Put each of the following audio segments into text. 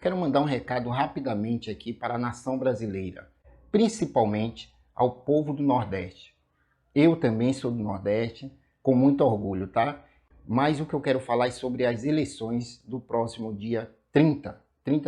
Quero mandar um recado rapidamente aqui para a nação brasileira, principalmente ao povo do Nordeste. Eu também sou do Nordeste, com muito orgulho, tá? Mas o que eu quero falar é sobre as eleições do próximo dia 30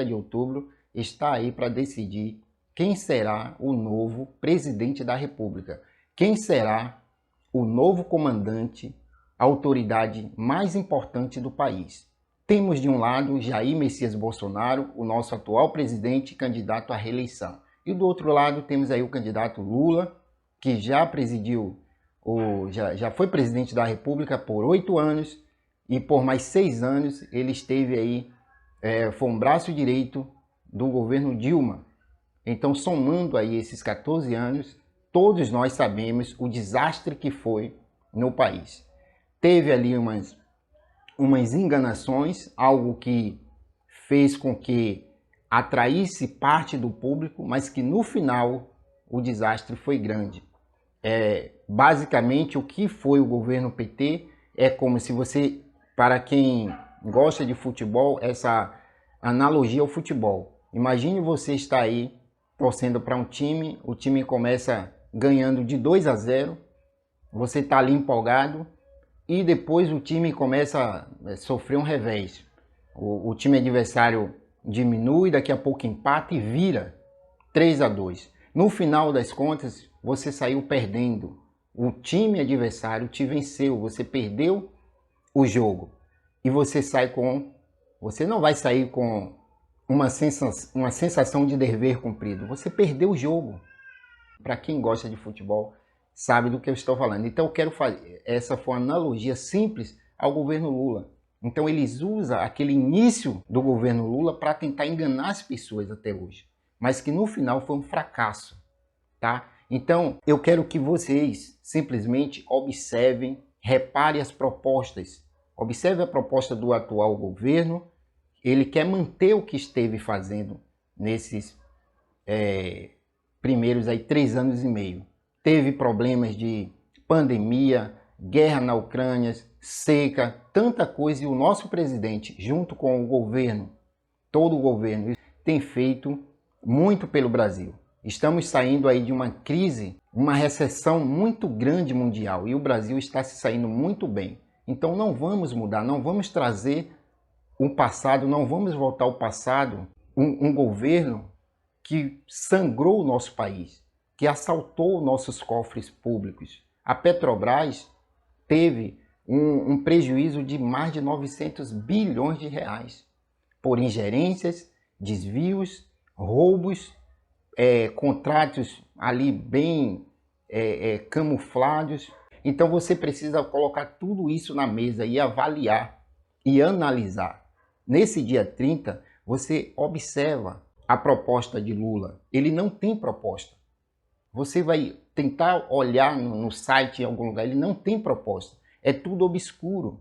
de outubro, está aí para decidir quem será o novo presidente da República, quem será o novo comandante, a autoridade mais importante do país. Temos de um lado Jair Messias Bolsonaro, o nosso atual presidente e candidato à reeleição. E do outro lado temos aí o candidato Lula, que já presidiu, já foi presidente da República por 8 anos e por mais 6 anos ele esteve aí, foi um braço direito do governo Dilma. Então, somando aí esses 14 anos, todos nós sabemos o desastre que foi no país. Teve ali umas enganações, algo que fez com que atraísse parte do público, mas que no final o desastre foi grande. Basicamente, o que foi o governo PT é como se você, para quem gosta de futebol, essa analogia ao futebol. Imagine você estar aí torcendo para um time, o time começa ganhando de 2-0, você está ali empolgado, e depois o time começa a sofrer um revés. O time adversário diminui, daqui a pouco empata e vira 3-2. No final das contas, você saiu perdendo. O time adversário te venceu, você perdeu o jogo. E você não vai sair com uma sensação de dever cumprido. Você perdeu o jogo. Para quem gosta de futebol, sabe do que eu estou falando. Então eu quero fazer, essa foi uma analogia simples ao governo Lula. Então eles usam aquele início do governo Lula para tentar enganar as pessoas até hoje, mas que no final foi um fracasso, tá? Então eu quero que vocês simplesmente observem, reparem as propostas. Observe a proposta do atual governo. Ele quer manter o que esteve fazendo nesses primeiros aí 3 anos e meio. Teve problemas de pandemia, guerra na Ucrânia, seca, tanta coisa, e o nosso presidente, junto com o governo, todo o governo, tem feito muito pelo Brasil. Estamos saindo aí de uma crise, uma recessão muito grande mundial, e o Brasil está se saindo muito bem. Então não vamos mudar, não vamos trazer o passado, não vamos voltar ao passado, um governo que sangrou o nosso país, que assaltou nossos cofres públicos. A Petrobras teve um prejuízo de mais de 900 bilhões de reais por ingerências, desvios, roubos, contratos ali bem camuflados. Então você precisa colocar tudo isso na mesa e avaliar e analisar. Nesse dia 30, você observa a proposta de Lula. Ele não tem proposta. Você vai tentar olhar no site em algum lugar, ele não tem proposta. É tudo obscuro.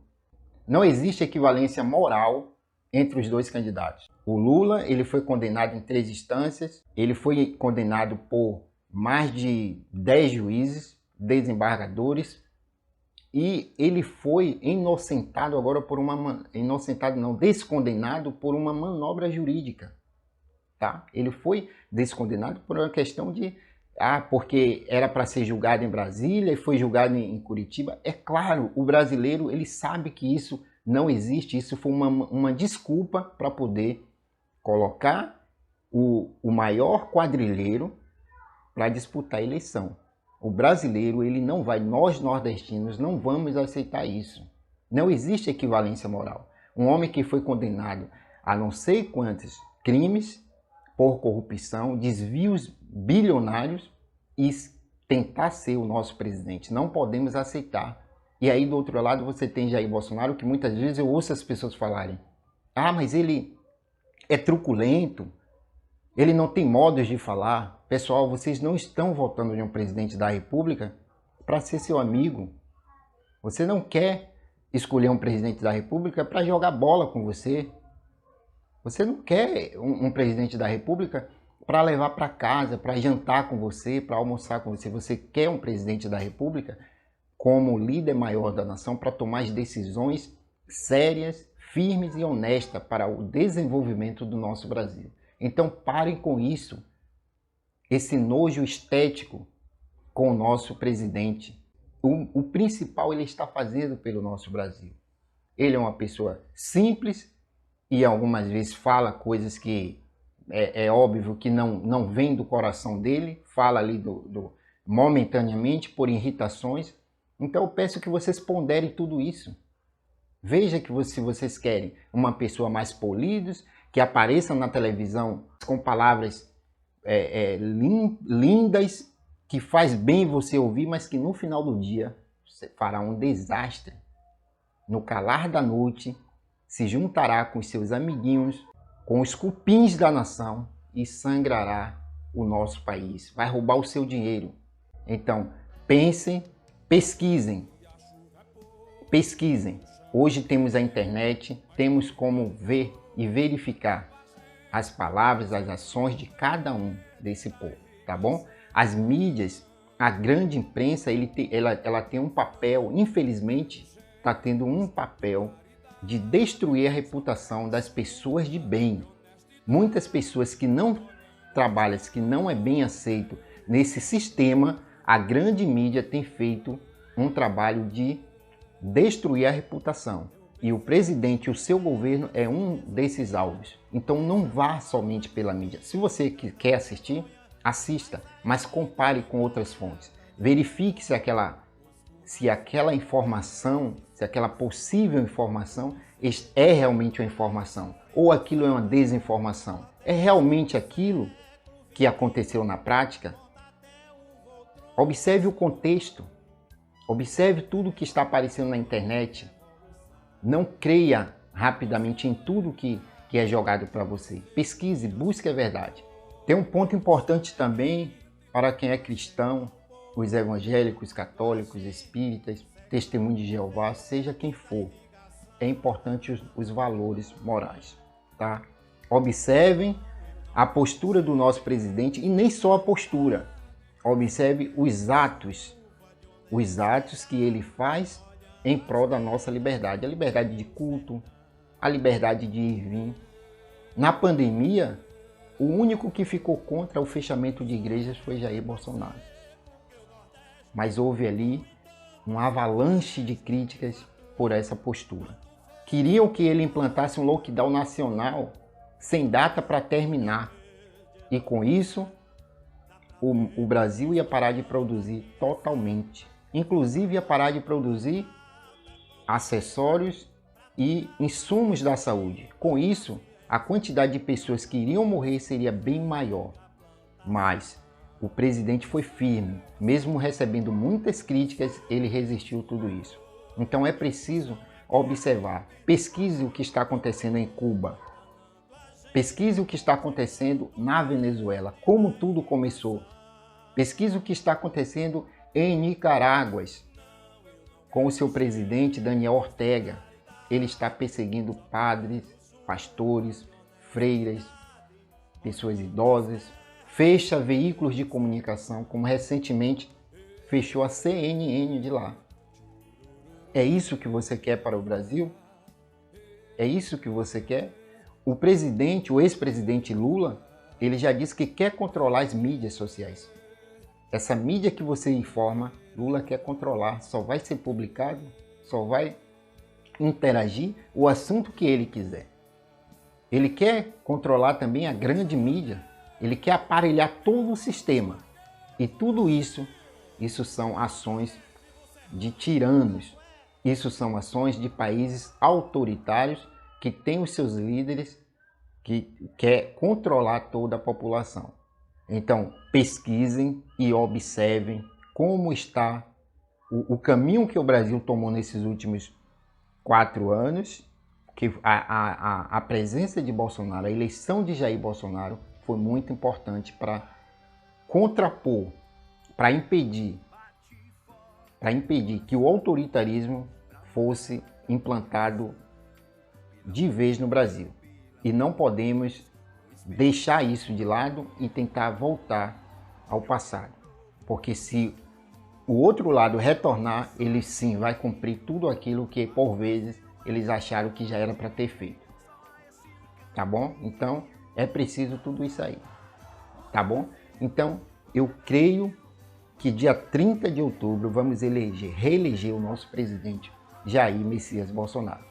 Não existe equivalência moral entre os dois candidatos. O Lula, ele foi condenado em 3 instâncias, ele foi condenado por mais de 10 juízes, desembargadores, e ele foi inocentado agora por descondenado por uma manobra jurídica. Tá? Ele foi descondenado por uma questão de porque era para ser julgado em Brasília e foi julgado em Curitiba. É claro, o brasileiro ele sabe que isso não existe, isso foi uma desculpa para poder colocar o maior quadrilheiro para disputar a eleição. O brasileiro ele não vai, nós nordestinos não vamos aceitar isso. Não existe equivalência moral. Um homem que foi condenado a não sei quantos crimes por corrupção, desvios bilionários, e tentar ser o nosso presidente. Não podemos aceitar. E aí do outro lado você tem Jair Bolsonaro, que muitas vezes eu ouço as pessoas falarem: mas ele é truculento, ele não tem modos de falar. Pessoal, vocês não estão votando em um presidente da República para ser seu amigo. Você não quer escolher um presidente da República para jogar bola com você. Você não quer um presidente da República para levar para casa, para jantar com você, para almoçar com você. Você quer um presidente da República como líder maior da nação para tomar as decisões sérias, firmes e honestas para o desenvolvimento do nosso Brasil. Então parem com isso, esse nojo estético com o nosso presidente. O principal ele está fazendo pelo nosso Brasil. Ele é uma pessoa simples e algumas vezes fala coisas que é óbvio que não vem do coração dele, fala ali momentaneamente por irritações. Então eu peço que vocês ponderem tudo isso. Veja que se vocês querem uma pessoa mais polida, que apareça na televisão com palavras lindas, que faz bem você ouvir, mas que no final do dia você fará um desastre. No calar da noite, se juntará com os seus amiguinhos, com os cupins da nação e sangrará o nosso país. Vai roubar o seu dinheiro. Então, pensem, pesquisem. Pesquisem. Hoje temos a internet, temos como ver e verificar as palavras, as ações de cada um desse povo, tá bom? As mídias, a grande imprensa, ela tem um papel, infelizmente, está tendo um papel de destruir a reputação das pessoas de bem. Muitas pessoas que não trabalham, que não é bem aceito nesse sistema, a grande mídia tem feito um trabalho de destruir a reputação. E o presidente e o seu governo é um desses alvos. Então não vá somente pela mídia. Se você quer assistir, assista, mas compare com outras fontes. Verifique se aquela informação, se aquela possível informação é realmente uma informação ou aquilo é uma desinformação. É realmente aquilo que aconteceu na prática? Observe o contexto. Observe tudo o que está aparecendo na internet. Não creia rapidamente em tudo que é jogado para você. Pesquise, busque a verdade. Tem um ponto importante também para quem é cristão, os evangélicos, católicos, espíritas, testemunhos de Jeová, seja quem for. É importante os valores morais, tá? Observem a postura do nosso presidente e nem só a postura. Observe os atos que ele faz em prol da nossa liberdade. A liberdade de culto, a liberdade de ir e vir. Na pandemia, o único que ficou contra o fechamento de igrejas foi Jair Bolsonaro. Mas houve ali um avalanche de críticas por essa postura. Queriam que ele implantasse um lockdown nacional sem data para terminar. E com isso, o Brasil ia parar de produzir totalmente. Inclusive ia parar de produzir acessórios e insumos da saúde. Com isso, a quantidade de pessoas que iriam morrer seria bem maior. Mas o presidente foi firme. Mesmo recebendo muitas críticas, ele resistiu tudo isso. Então é preciso observar. Pesquise o que está acontecendo em Cuba. Pesquise o que está acontecendo na Venezuela. Como tudo começou. Pesquise o que está acontecendo em Nicarágua, com o seu presidente Daniel Ortega. Ele está perseguindo padres, pastores, freiras, pessoas idosas. Fecha veículos de comunicação, como recentemente fechou a CNN de lá. É isso que você quer para o Brasil? É isso que você quer? O presidente, o ex-presidente Lula, ele já disse que quer controlar as mídias sociais. Essa mídia que você informa, Lula quer controlar, só vai ser publicado, só vai interagir o assunto que ele quiser. Ele quer controlar também a grande mídia, ele quer aparelhar todo o sistema. E tudo isso são ações de tiranos, isso são ações de países autoritários que têm os seus líderes que quer controlar toda a população. Então, pesquisem e observem como está o caminho que o Brasil tomou nesses últimos 4 anos, que a presença de Bolsonaro, a eleição de Jair Bolsonaro foi muito importante para contrapor, para impedir que o autoritarismo fosse implantado de vez no Brasil. E não podemos deixar isso de lado e tentar voltar ao passado. Porque se o outro lado retornar, ele sim vai cumprir tudo aquilo que por vezes eles acharam que já era para ter feito. Tá bom? Então, é preciso tudo isso aí. Tá bom? Então, eu creio que dia 30 de outubro vamos reeleger o nosso presidente Jair Messias Bolsonaro.